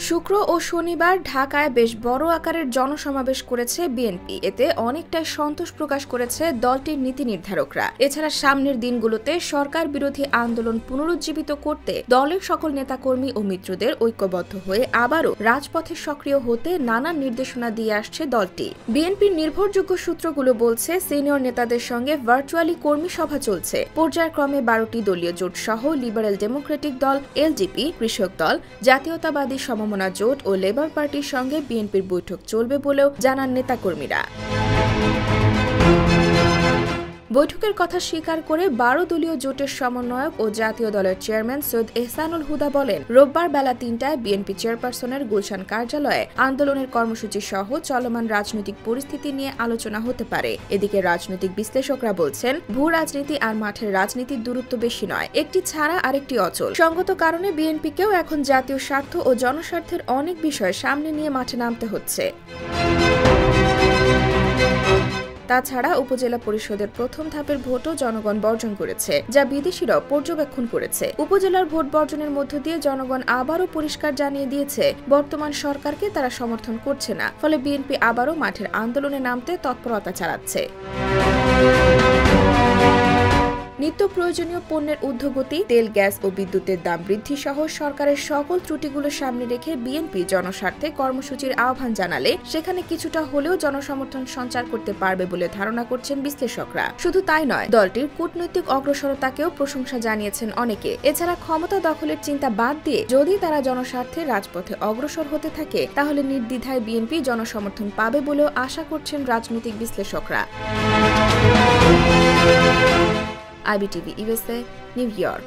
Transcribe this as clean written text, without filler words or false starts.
শুক্র ও শনিবার ঢাকায় বেশ বড় আকারের জনসমাবেশ করেছে বিএনপি। এতে অনেকটাই সন্তোষ প্রকাশ করেছে দলটির নীতি নির্ধারকরা। এছাড়া সামনের দিনগুলোতে সরকার বিরোধী আন্দোলন পুনরুজ্জীবিত করতে দলের সকল নেতাকর্মী ও মিত্রদের ঐক্যবদ্ধ হয়ে আবারও রাজপথে সক্রিয় হতে নানা নির্দেশনা দিয়ে আসছে দলটি। বিএনপির নির্ভরযোগ্য সূত্রগুলো বলছে, সিনিয়র নেতাদের সঙ্গে ভার্চুয়ালি কর্মী সভা চলছে। পর্যায়ক্রমে 12টি দলীয় জোট সহ লিবারেল ডেমোক্রেটিক দল, এলডিপি, কৃষক দল, জাতীয়তাবাদী সমমনা জোট ও লেবার পার্টির সঙ্গে বিএনপির বৈঠক চলবে বলেও জানান নেতাকর্মীরা। বৈঠকের কথা স্বীকার করে 12 দলীয় জোটের সমন্বয়ক ও জাতীয় দলের চেয়ারম্যান সৈয়দ এহসানুল হুদা বলেন, রোববার বেলা 3টায় বিএনপি চেয়ারপারসনের গুলশান কার্যালয়ে আন্দোলনের কর্মসূচি সহ চলমান রাজনৈতিক পরিস্থিতি নিয়ে আলোচনা হতে পারে। এদিকে রাজনৈতিক বিশ্লেষকরা বলছেন, ভূ রাজনীতি আর মাঠের রাজনীতির দূরত্ব বেশি নয়, একটি ছাড়া আরেকটি অচল। সঙ্গত কারণে বিএনপিকেও এখন জাতীয় স্বার্থ ও জনস্বার্থের অনেক বিষয় সামনে নিয়ে মাঠে নামতে হচ্ছে। তাছাড়া উপজেলা পরিষদের প্রথম ধাপের ভোটও জনগণ বর্জন করেছে, যা বিদেশিরাও পর্যবেক্ষণ করেছে। উপজেলার ভোট বর্জনের মধ্য দিয়ে জনগণ আবারও পরিষ্কার জানিয়ে দিয়েছে, বর্তমান সরকারকে তারা সমর্থন করছে না। ফলে বিএনপি আবারও মাঠের আন্দোলনে নামতে তৎপরতা চালাচ্ছে। নিত্য প্রয়োজনীয় পণ্যের ঊর্ধ্বগতি, তেল, গ্যাস ও বিদ্যুতের দাম বৃদ্ধি সহ সরকারের সকল ত্রুটিগুলো সামনে রেখে বিএনপি জনস্বার্থে কর্মসূচির আহ্বান জানালে সেখানে কিছুটা হলেও জনসমর্থন সঞ্চার করতে পারবে বলে ধারণা করছেন বিশ্লেষকরা। শুধু তাই নয়, দলটির কূটনৈতিক অগ্রসরতাকেও প্রশংসা জানিয়েছেন অনেকে। এছাড়া ক্ষমতা দখলের চিন্তা বাদ দিয়ে যদি তারা জনস্বার্থে রাজপথে অগ্রসর হতে থাকে, তাহলে নির্দ্বিধায় বিএনপি জনসমর্থন পাবে বলেও আশা করছেন রাজনৈতিক বিশ্লেষকরা। IBTV USA, new York.